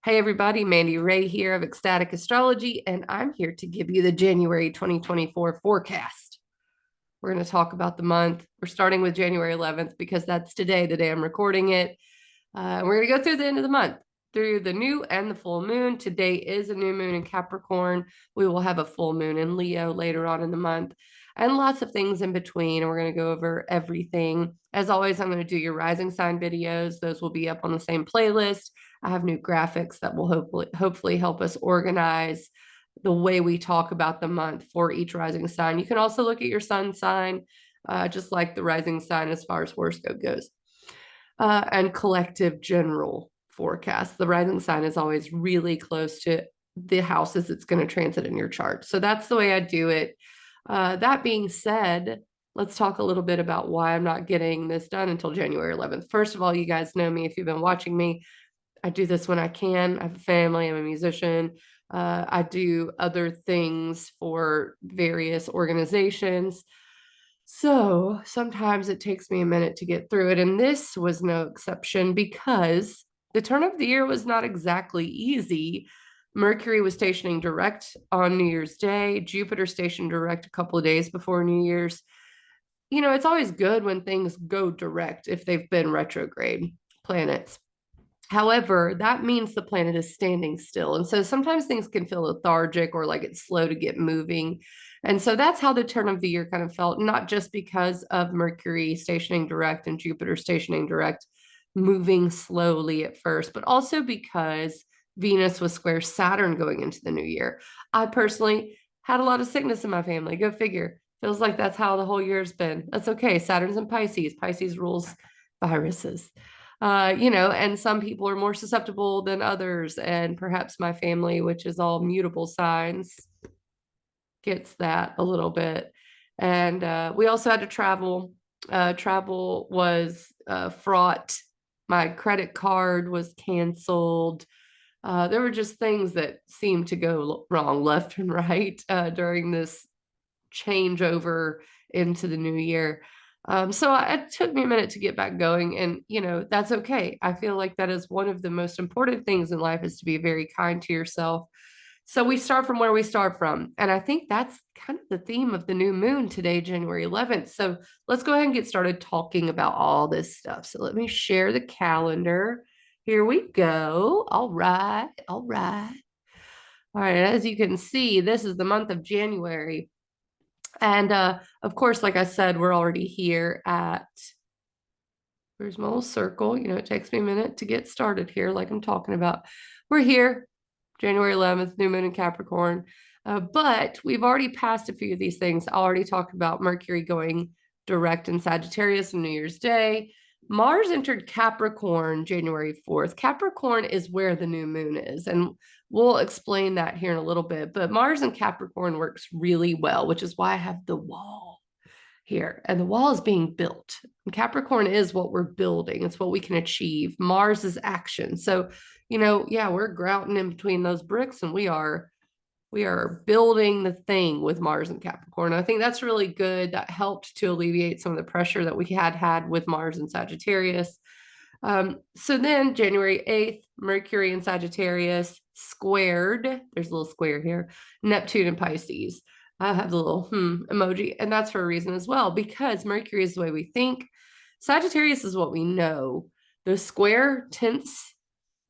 Hey everybody, Mandy Ray here of Ecstatic Astrology, and I'm here to give you the January 2024 forecast. We're going to talk about the month. We're starting with January 11th because that's today, the day I'm recording it. We're going to go through the end of the month, through the new and the full moon. Today is a new moon in Capricorn. We will have a full moon in Leo later on in the month, and lots of things in between. And we're going to go over everything. As always, I'm going to do your rising sign videos. Those will be up on the same playlist. I have new graphics that will hopefully help us organize the way we talk about the month for each rising sign. You can also look at your sun sign, just like the rising sign as far as horoscope goes, and collective general forecast. The rising sign is always really close to the houses it's going to transit in your chart. So that's the way I do it. That being said, let's talk a little bit about why I'm not getting this done until January 11th. First of all, you guys know me if you've been watching me. I do this when I can. I have a family. I'm a musician. I do other things for various organizations. So sometimes it takes me a minute to get through it. And this was no exception because the turn of the year was not exactly easy. Mercury was stationing direct on New Year's Day, Jupiter stationed direct a couple of days before New Year's. You know, it's always good when things go direct if they've been retrograde planets. However, that means the planet is standing still. And so sometimes things can feel lethargic or like it's slow to get moving. And so that's how the turn of the year kind of felt, not just because of Mercury stationing direct and Jupiter stationing direct, moving slowly at first, but also because Venus was square Saturn going into the new year. I personally had a lot of sickness in my family. Go figure. Feels like that's how the whole year's been. That's okay. Saturn's in Pisces. Pisces rules viruses. And some people are more susceptible than others. And perhaps my family, which is all mutable signs, gets that a little bit. And we also had to travel. Travel was fraught. My credit card was canceled. There were just things that seemed to go wrong left and right during this changeover into the new year. So it took me a minute to get back going, and that's okay. I feel like that is one of the most important things in life, is to be very kind to yourself. So we start from where we start from, and I think that's kind of the theme of the new moon today, January 11th. So let's go ahead and get started talking about all this stuff. So let me share the calendar. Here we go. All right, all right. All right, as you can see, this is the month of January. And of course, like I said, we're already here at, where's my little circle? It takes me a minute to get started here, like I'm talking about. We're here, January 11th, new moon in Capricorn. But we've already passed a few of these things. I already talked about Mercury going direct in Sagittarius on New Year's Day. Mars entered Capricorn January 4th. Capricorn is where the new moon is. And we'll explain that here in a little bit. But Mars in Capricorn works really well, which is why I have the wall here. And the wall is being built. And Capricorn is what we're building. It's what we can achieve. Mars is action. So, yeah, we're grouting in between those bricks, and we are building the thing with Mars and Capricorn. I think that's really good. That helped to alleviate some of the pressure that we had with Mars and Sagittarius. So then January 8th, Mercury in Sagittarius squared, there's a little square here, Neptune in Pisces. I have the little emoji, and that's for a reason as well, because Mercury is the way we think. Sagittarius is what we know. The square tense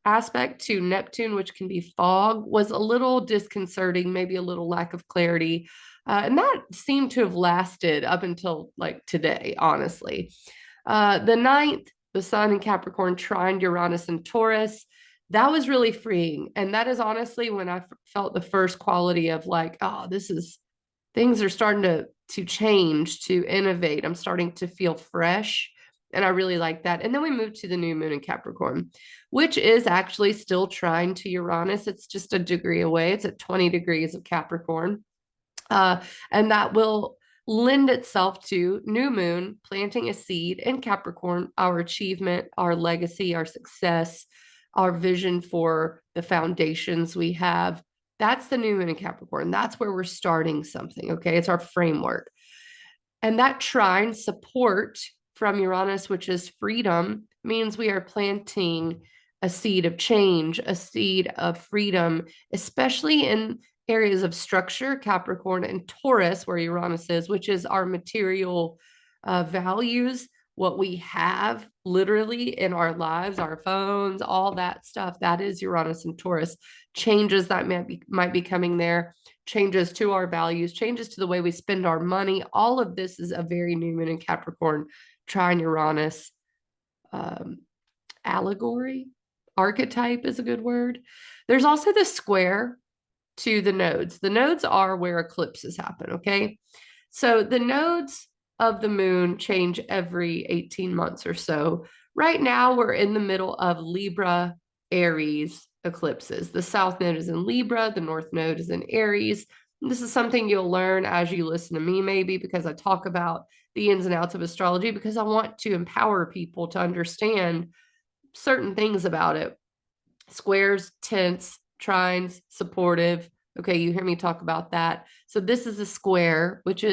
aspect to Neptune, which can be fog, was a little disconcerting, maybe a little lack of clarity. And that seemed to have lasted up until like today, honestly. The 9th, the Sun in Capricorn trined Uranus and Taurus. That was really freeing. And that is honestly when I felt the first quality of like, oh, things are starting to change, to innovate. I'm starting to feel fresh. And I really like that. And then we moved to the new moon in Capricorn, which is actually still trine to Uranus. It's just a degree away. It's at 20 degrees of Capricorn. And that will lend itself to new moon, planting a seed in Capricorn, our achievement, our legacy, our success, our vision for the foundations we have. That's the new moon in Capricorn. That's where we're starting something. Okay. It's our framework. And that trine support from Uranus, which is freedom, means we are planting a seed of change, a seed of freedom, especially in areas of structure, Capricorn and Taurus, where Uranus is, which is our material values, what we have literally in our lives, our phones, all that stuff. That is Uranus and Taurus. Changes that might be coming there, changes to our values, changes to the way we spend our money. All of this is a very new moon in Capricorn, trine Uranus. Allegory, archetype is a good word. There's also the square to the nodes. The nodes are where eclipses happen, okay? So the nodes of the moon change every 18 months or so. Right now, we're in the middle of Libra, Aries eclipses. The south node is in Libra, the north node is in Aries. This is something you'll learn as you listen to me, maybe, because I talk about the ins and outs of astrology, because I want to empower people to understand certain things about it. Squares, tense, trines, supportive. Okay, you hear me talk about that. So this is a square, which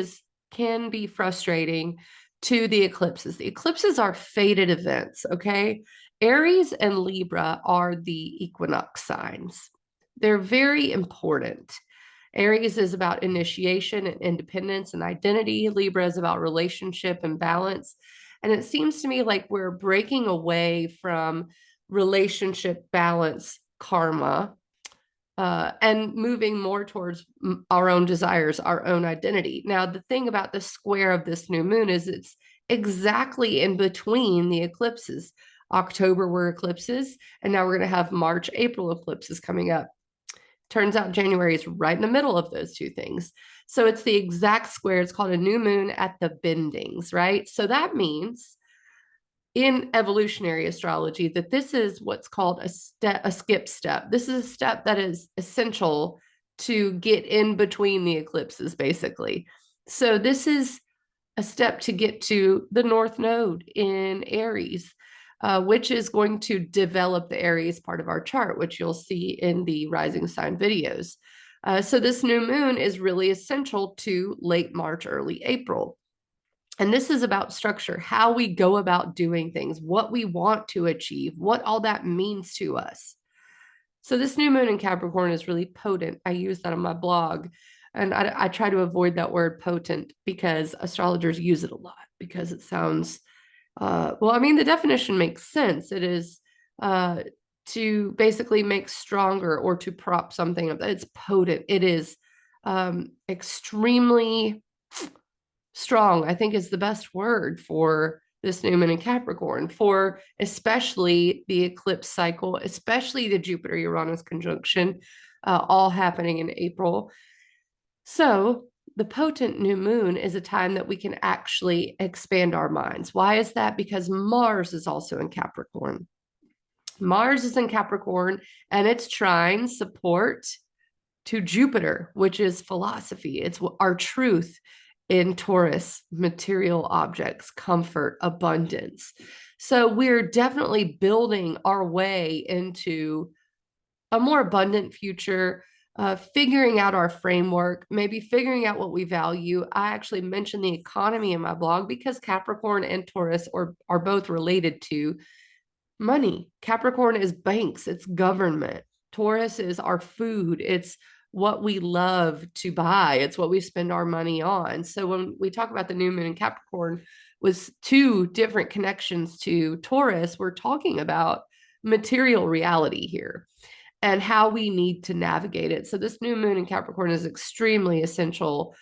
can be frustrating to the eclipses. The eclipses are fated events, okay? Aries and Libra are the equinox signs. They're very important. Aries is about initiation and independence and identity. Libra is about relationship and balance. And it seems to me like we're breaking away from relationship balance karma and moving more towards our own desires, our own identity. Now, the thing about the square of this new moon is it's exactly in between the eclipses. October were eclipses, and now we're going to have March, April eclipses coming up. Turns out January is right in the middle of those two things. So it's the exact square. It's called a new moon at the bendings, right? So that means in evolutionary astrology that this is what's called a skip step. This is a step that is essential to get in between the eclipses, basically. So this is a step to get to the North Node in Aries, which is going to develop the Aries part of our chart, which you'll see in the rising sign videos. So this new moon is really essential to late March, early April. And this is about structure, how we go about doing things, what we want to achieve, what all that means to us. So this new moon in Capricorn is really potent. I use that on my blog. And I try to avoid that word potent because astrologers use it a lot because it sounds, well, I mean, the definition makes sense. It is to basically make stronger or to prop something up. It's potent. It is extremely strong, I think, is the best word for this new moon in Capricorn, for especially the eclipse cycle, especially the Jupiter-Uranus conjunction, all happening in April. So the potent new moon is a time that we can actually expand our minds. Why is that? Because Mars is also in Capricorn. Mars is in Capricorn, and it's trine support to Jupiter, which is philosophy. It's our truth in Taurus, material objects, comfort, abundance. So we're definitely building our way into a more abundant future, figuring out our framework, maybe figuring out what we value. I actually mentioned the economy in my blog because Capricorn and Taurus are both related to money. Capricorn is banks, it's government. Taurus is our food, it's what we love to buy, it's what we spend our money on. So when we talk about the new moon in Capricorn with two different connections to Taurus, we're talking about material reality here and how we need to navigate it. So this new moon in Capricorn is extremely essential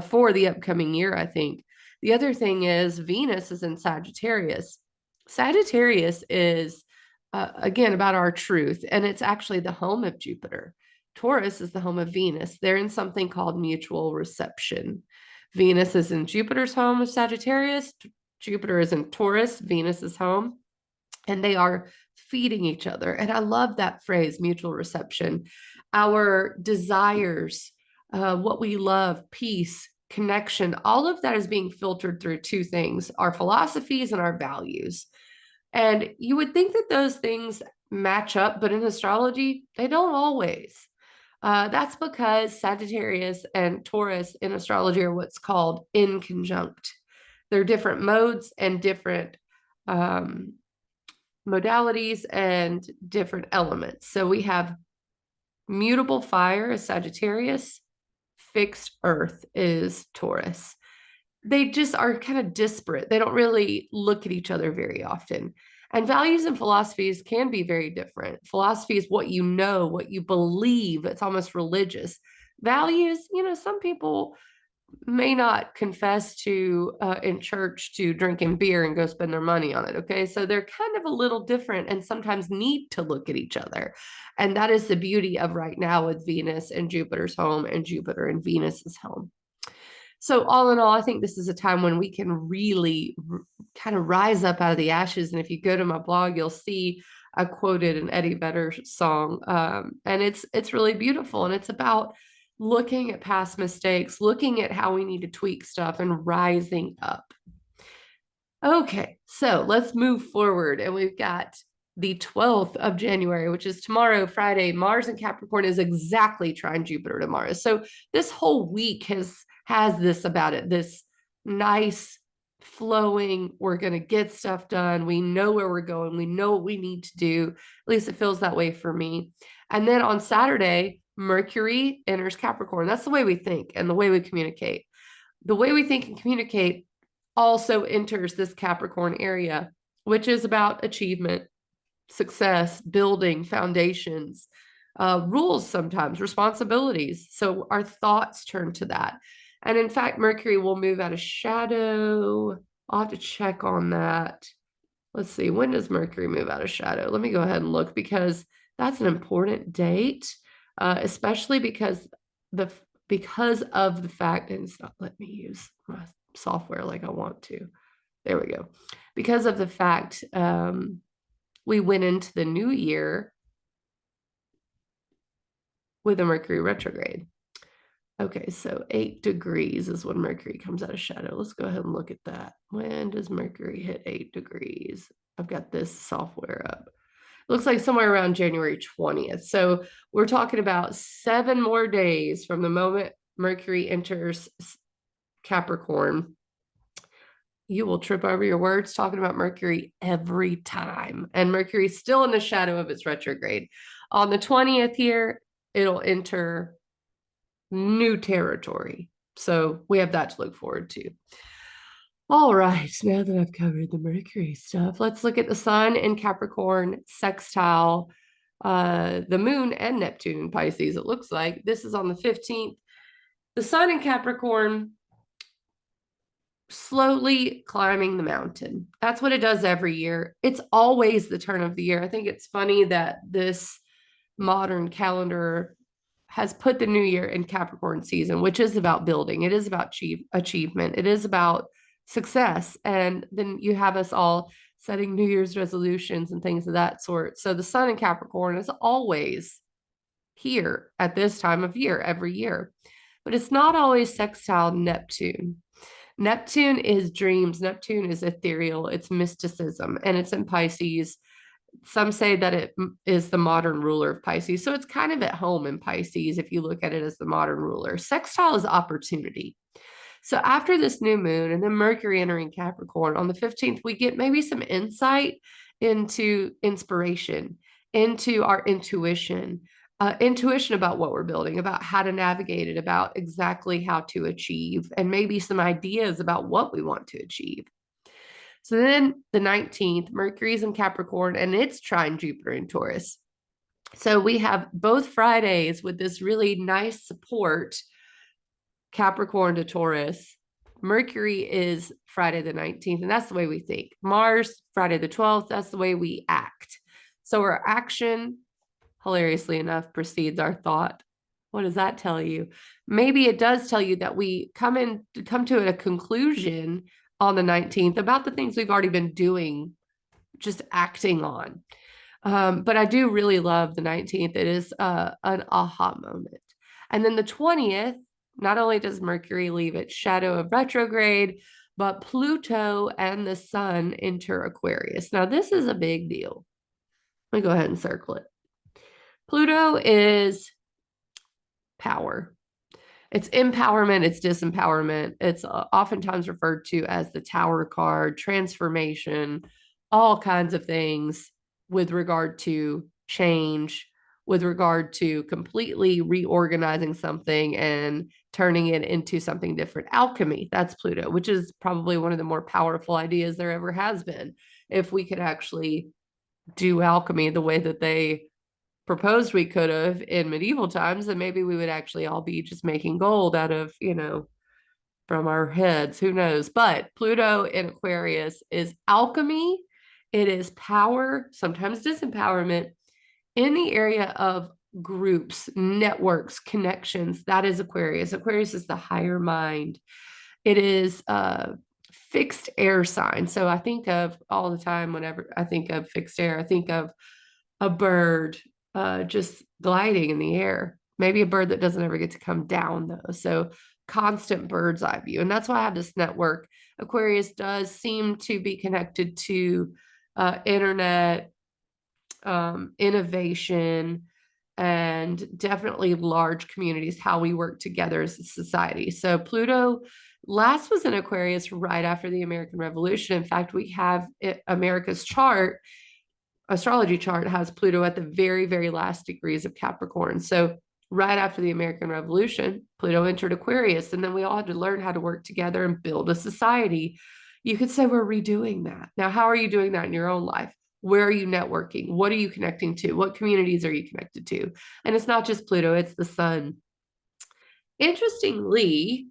for the upcoming year, I think. The other thing is Venus is in Sagittarius. Sagittarius is, again, about our truth, and it's actually the home of Jupiter. Taurus is the home of Venus. They're in something called mutual reception. Venus is in Jupiter's home of Sagittarius. Jupiter is in Taurus. Venus is home. And they are feeding each other. And I love that phrase, mutual reception. Our desires, what we love, peace, connection, all of that is being filtered through two things, our philosophies and our values. And you would think that those things match up, but in astrology, they don't always. That's because Sagittarius and Taurus in astrology are what's called in conjunct. They're different modes and different modalities and different elements. So we have mutable fire is Sagittarius, fixed earth is Taurus. They just are kind of disparate. They don't really look at each other very often. And values and philosophies can be very different. Philosophy is what you know, what you believe. It's almost religious. Values, some people may not confess to in church to drinking beer and go spend their money on it. Okay. So they're kind of a little different and sometimes need to look at each other. And that is the beauty of right now with Venus and Jupiter's home and Jupiter and Venus's home. So all in all, I think this is a time when we can really kind of rise up out of the ashes. And if you go to my blog, you'll see I quoted an Eddie Vedder song, and it's really beautiful. And it's about looking at past mistakes, looking at how we need to tweak stuff, and rising up. Okay, so let's move forward, and we've got the 12th of January, which is tomorrow, Friday. Mars in Capricorn is exactly trine Jupiter tomorrow. So this whole week has this about it, this nice flowing, we're going to get stuff done. We know where we're going. We know what we need to do. At least it feels that way for me. And then on Saturday, Mercury enters Capricorn. That's the way we think and the way we communicate. The way we think and communicate also enters this Capricorn area, which is about achievement, success, building foundations, rules sometimes, responsibilities. So our thoughts turn to that. And in fact, Mercury will move out of shadow. I'll have to check on that. Let's see, when does Mercury move out of shadow? Let me go ahead and look, because that's an important date, especially because of the fact, and it's not letting me use my software like I want to. There we go. Because of the fact we went into the new year with a Mercury retrograde. Okay, so 8 degrees is when Mercury comes out of shadow. Let's go ahead and look at that. When does Mercury hit 8 degrees? I've got this software up. Looks like somewhere around January 20th. So we're talking about 7 more days from the moment Mercury enters Capricorn. You will trip over your words talking about Mercury every time. And Mercury's still in the shadow of its retrograde. On the 20th here, it'll enter new territory. So we have that to look forward to. All right, now that I've covered the Mercury stuff, let's look at the sun in Capricorn sextile the moon and Neptune in Pisces. It looks like this is on the 15th. The sun in Capricorn slowly climbing the mountain. That's what it does every year. It's always the turn of the year. I think it's funny that this modern calendar has put the new year in Capricorn season, which is about building. It is about achievement. It is about success. And then you have us all setting New Year's resolutions and things of that sort. So the sun in Capricorn is always here at this time of year, every year. But it's not always sextile Neptune. Neptune is dreams. Neptune is ethereal. It's mysticism, and it's in Pisces. Some say that it is the modern ruler of Pisces. So it's kind of at home in Pisces if you look at it as the modern ruler. Sextile is opportunity. So after this new moon and then Mercury entering Capricorn on the 15th, we get maybe some insight into inspiration, into our intuition, intuition about what we're building, about how to navigate it, about exactly how to achieve, and maybe some ideas about what we want to achieve. So then the 19th, Mercury's in Capricorn and it's trine Jupiter in Taurus. So we have both Fridays with this really nice support, Capricorn to Taurus. Mercury is Friday the 19th, and that's the way we think. Mars, Friday the 12th, that's the way we act. So our action, hilariously enough, precedes our thought. What does that tell you? Maybe it does tell you that we come to a conclusion on the 19th about the things we've already been doing, just acting on. But I do really love the 19th. It is an aha moment. And then the 20th, not only does Mercury leave its shadow of retrograde, but Pluto and the sun enter Aquarius. Now, this is a big deal. Let me go ahead and circle it. Pluto is power. It's empowerment, it's disempowerment. It's oftentimes referred to as the Tower card, transformation, all kinds of things. with regard to change, with regard to completely reorganizing something and turning it into something different. Alchemy, that's Pluto, which is probably one of the more powerful ideas there ever has been. If we could actually do alchemy the way that they proposed we could have in medieval times, then maybe we would actually all be just making gold out of, from our heads. Who knows? But Pluto in Aquarius is alchemy. It is power, sometimes disempowerment in the area of groups, networks, connections. That is Aquarius. Aquarius is the higher mind. It is a fixed air sign. So I think of all the time, whenever I think of fixed air, I think of a bird just gliding in the air. Maybe a bird that doesn't ever get to come down, though. So constant bird's eye view. And that's why I have this network. Aquarius does seem to be connected to internet, innovation, and definitely large communities, how we work together as a society. So Pluto last was in Aquarius right after the American Revolution. In fact, we have America's chart, astrology chart has Pluto at the very, very last degrees of Capricorn. So right after the American Revolution, Pluto entered Aquarius, and then we all had to learn how to work together and build a society. You could say we're redoing that. Now, how are you doing that in your own life? Where are you networking? What are you connecting to? What communities are you connected to? And it's not just Pluto, it's the sun. Interestingly,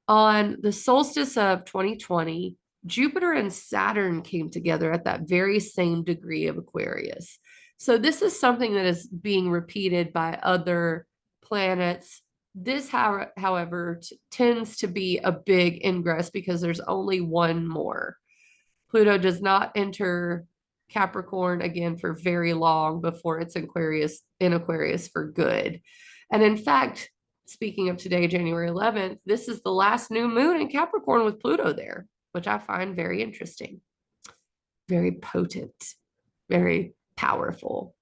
on the solstice of 2020, Jupiter and Saturn came together at that very same degree of Aquarius. So this is something that is being repeated by other planets. This, however, tends to be a big ingress because there's only one more. Pluto does not enter Capricorn again for very long before it's in Aquarius for good. And in fact, speaking of today, January 11th, this is the last new moon in Capricorn with Pluto there, which I find very interesting, very potent, very powerful.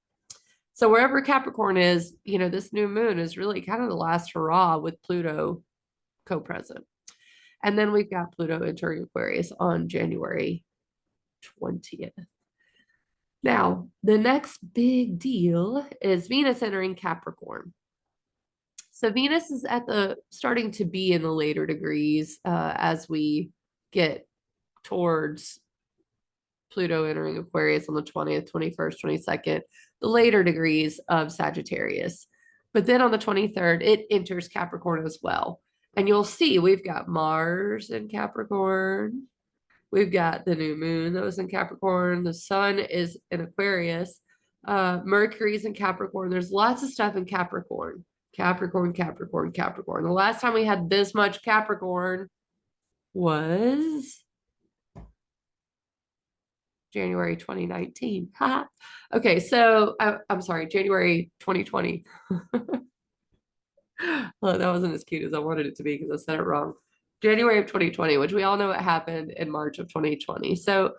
So wherever Capricorn is, this new moon is really kind of the last hurrah with Pluto co-present. And then we've got Pluto entering Aquarius on January 20th. Now, the next big deal is Venus entering Capricorn. So Venus is starting to be in the later degrees as we get towards Pluto entering Aquarius on the 20th, 21st, 22nd, the later degrees of Sagittarius. But then on the 23rd, it enters Capricorn as well. And you'll see we've got Mars in Capricorn. We've got the new moon that was in Capricorn. The sun is in Aquarius. Mercury's in Capricorn. There's lots of stuff in Capricorn. Capricorn, Capricorn, Capricorn. The last time we had this much Capricorn was January 2019. Okay, so I'm sorry, January 2020. Well, that wasn't as cute as I wanted it to be because I said it wrong. January of 2020, which we all know what happened in March of 2020. So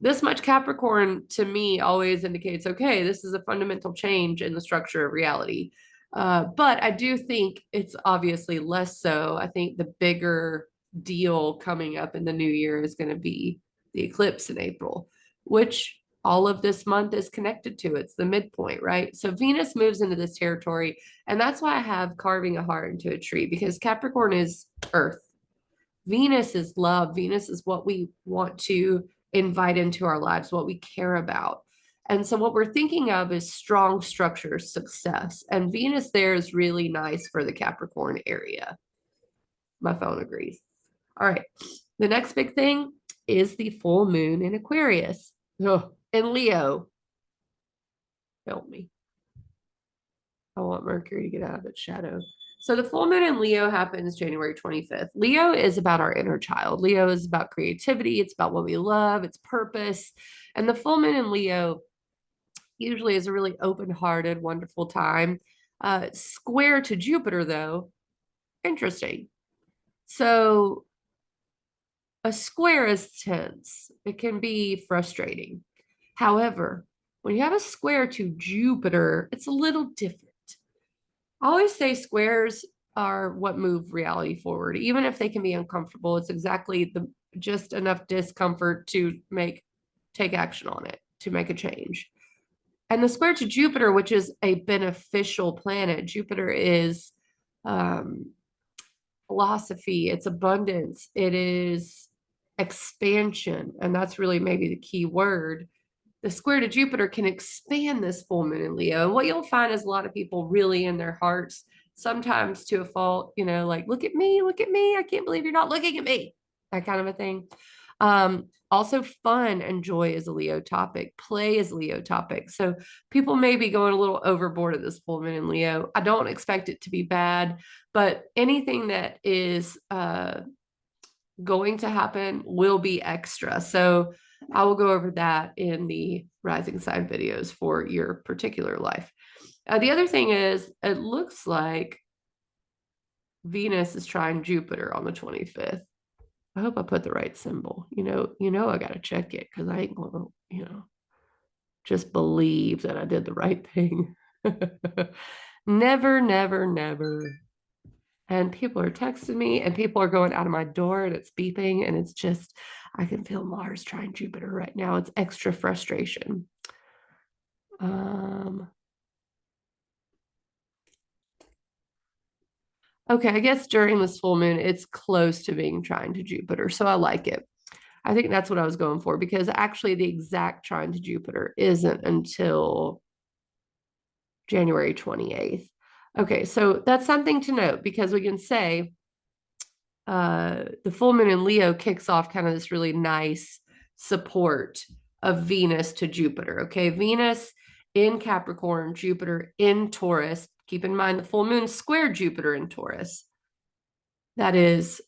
this much Capricorn to me always indicates, okay, this is a fundamental change in the structure of reality. But I do think it's obviously less so. I think the bigger deal coming up in the new year is going to be the eclipse in April, which all of this month is connected to. It's the midpoint, right? So Venus moves into this territory. And that's why I have carving a heart into a tree, because Capricorn is earth. Venus is love. Venus is what we want to invite into our lives, what we care about. And so what we're thinking of is strong structure, success. And Venus there is really nice for the Capricorn area. My phone agrees. All right. The next big thing is the full moon in Aquarius. Oh, in Leo. Help me. I want Mercury to get out of its shadow. So the full moon in Leo happens January 25th. Leo is about our inner child. Leo is about creativity. It's about what we love. It's purpose. And the full moon in Leo usually is a really open-hearted, wonderful time. Square to Jupiter, though, interesting. So a square is tense. It can be frustrating. However, when you have a square to Jupiter, it's a little different. I always say squares are what move reality forward. Even if they can be uncomfortable, it's exactly just enough discomfort to take action on it. to make a change. And the square to Jupiter, which is a beneficial planet, Jupiter is philosophy, it's abundance, it is expansion. And that's really maybe the key word. The square to Jupiter can expand this full moon in Leo. What you'll find is a lot of people really in their hearts, sometimes to a fault, like, look at me, I can't believe you're not looking at me, that kind of a thing. Also, fun and joy is a Leo topic. Play is Leo topic. So people may be going a little overboard at this full moon in Leo. I don't expect it to be bad, but anything that is going to happen will be extra. So I will go over that in the rising sign videos for your particular life. The other thing is, it looks like Venus is trying Jupiter on the 25th. I hope I put the right symbol. I got to check it because I ain't going to, just believe that I did the right thing. Never, never, never. And people are texting me and people are going out of my door and it's beeping and it's just, I can feel Mars trying Jupiter right now. It's extra frustration. Okay, I guess during this full moon, it's close to being trine to Jupiter. So I like it. I think that's what I was going for, because actually the exact trine to Jupiter isn't until January 28th. Okay, so that's something to note, because we can say the full moon in Leo kicks off kind of this really nice support of Venus to Jupiter. Okay, Venus in Capricorn, Jupiter in Taurus. Keep in mind the full moon squared Jupiter in Taurus. That is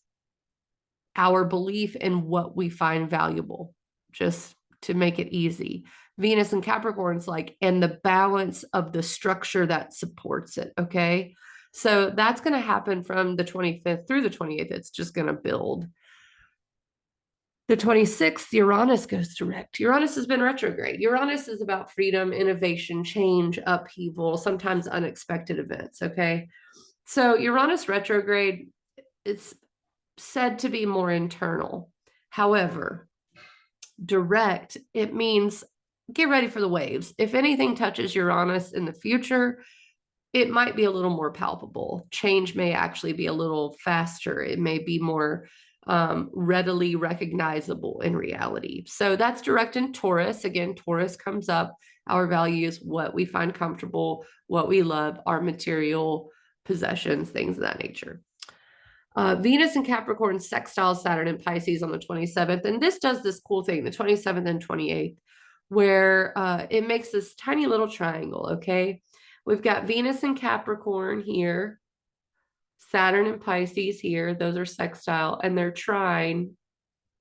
our belief in what we find valuable, just to make it easy. Venus and Capricorn's like, and the balance of the structure that supports it. Okay. So that's going to happen from the 25th through the 28th. It's just going to build. The 26th, Uranus goes direct. Uranus has been retrograde. Uranus is about freedom, innovation, change, upheaval, sometimes unexpected events. Okay. So Uranus retrograde, it's said to be more internal. However, direct, it means get ready for the waves. If anything touches Uranus in the future, it might be a little more palpable. Change may actually be a little faster. It may be more readily recognizable in reality. So that's direct in Taurus. Again, Taurus comes up. Our values, what we find comfortable, what we love, our material possessions, things of that nature. Venus and Capricorn sextile Saturn and Pisces on the 27th. And this does this cool thing, the 27th and 28th, where it makes this tiny little triangle, okay? We've got Venus and Capricorn here, Saturn and Pisces here. Those are sextile, and they're trine.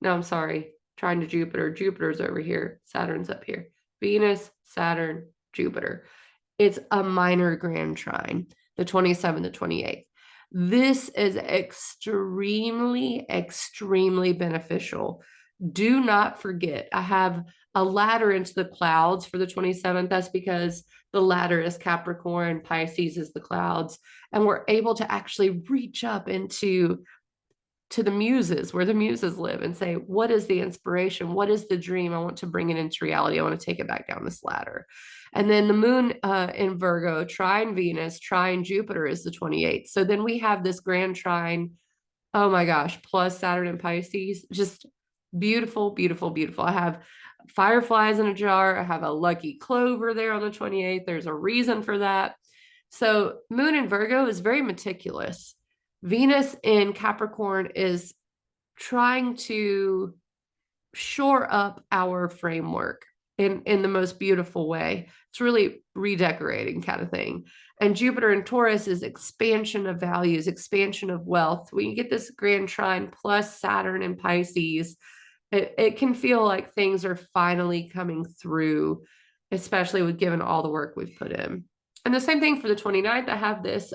No, I'm sorry, trine to Jupiter. Jupiter's over here. Saturn's up here. Venus, Saturn, Jupiter. It's a minor grand trine, the 27th, the 28th. This is extremely, extremely beneficial. Do not forget, I have a ladder into the clouds for the 27th. That's because the ladder is Capricorn, Pisces is the clouds, and we're able to actually reach up into the muses, where the muses live, and say, what is the inspiration? What is the dream? I want to bring it into reality. I want to take it back down this ladder. And then the moon in Virgo, trine Venus, trine Jupiter is the 28th. So then we have this grand trine, oh my gosh, plus Saturn and Pisces, just beautiful, beautiful, beautiful. I have fireflies in a jar. I have a lucky clover there on the 28th. There's a reason for that. So moon in Virgo is very meticulous. Venus in Capricorn is trying to shore up our framework in the most beautiful way. It's really redecorating kind of thing. And Jupiter in Taurus is expansion of values, expansion of wealth. When you get this grand trine plus Saturn and Pisces, it can feel like things are finally coming through, especially with given all the work we've put in. And the same thing for the 29th. I have this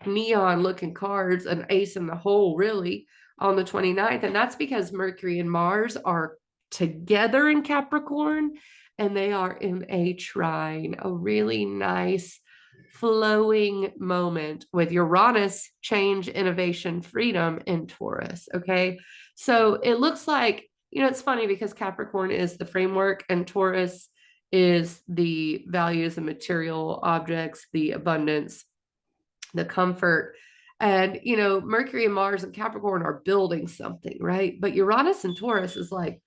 neon looking cards, an ace in the hole, really, on the 29th. And that's because Mercury and Mars are together in Capricorn, and they are in a trine, a really nice flowing moment with Uranus, change, innovation, freedom in Taurus. Okay. So it looks like it's funny because Capricorn is the framework and Taurus is the values and material objects, the abundance, the comfort. And, Mercury and Mars and Capricorn are building something, right? But Uranus and Taurus is like,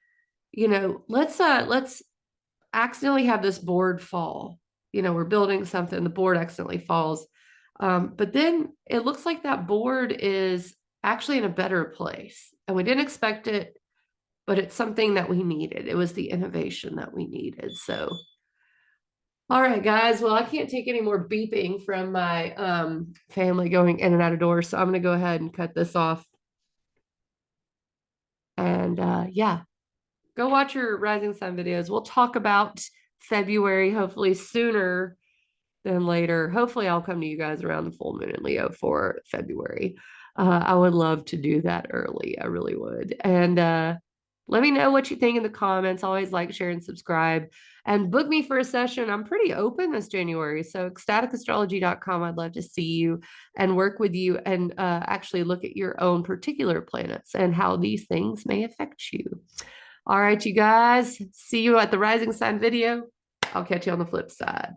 let's accidentally have this board fall. We're building something, the board accidentally falls. But then it looks like that board is actually in a better place. And we didn't expect it, but it's something that we needed. It was the innovation that we needed. So, all right, guys. Well, I can't take any more beeping from my family going in and out of doors. So I'm going to go ahead and cut this off. And yeah, go watch your rising sun videos. We'll talk about February, hopefully sooner than later. Hopefully, I'll come to you guys around the full moon in Leo for February. I would love to do that early. I really would. And let me know what you think in the comments. Always like, share, and subscribe. And book me for a session. I'm pretty open this January. So ecstaticastrology.com. I'd love to see you and work with you and actually look at your own particular planets and how these things may affect you. All right, you guys. See you at the rising sign video. I'll catch you on the flip side.